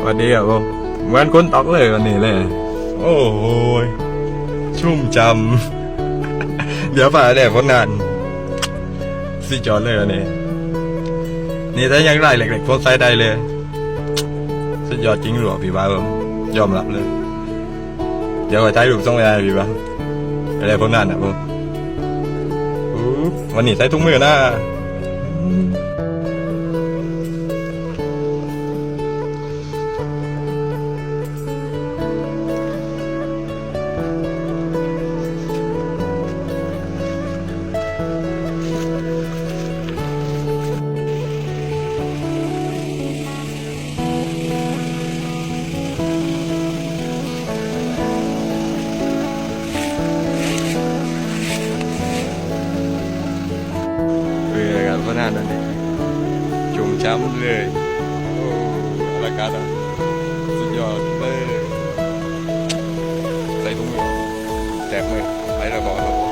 วันนี้ครับผมเหมือนคนตอกเลยวันนี้เลยโอ้โหชุ่มจำ เดี๋ยวฝ่าแดดพ้นนานสิจอดเลยวันนี้นี่ถ้ายังได้เหล็กๆพ้นไซด์ได้เลยสุดยอดจริงหรือพี่บ้าผมยอมรับเลยเดี๋ยวใจลูกต้องไปได้พี่บ้าอะไรพ้นนานอ่ะผมวันนี้ใส่ถุงมือนะก็น่านั่นเองจุ่มช้ำเลยโอ้อลังการอ่ะสุดยอดเลยใส่ถุงมือแจกมือไปแล้วบอกครับ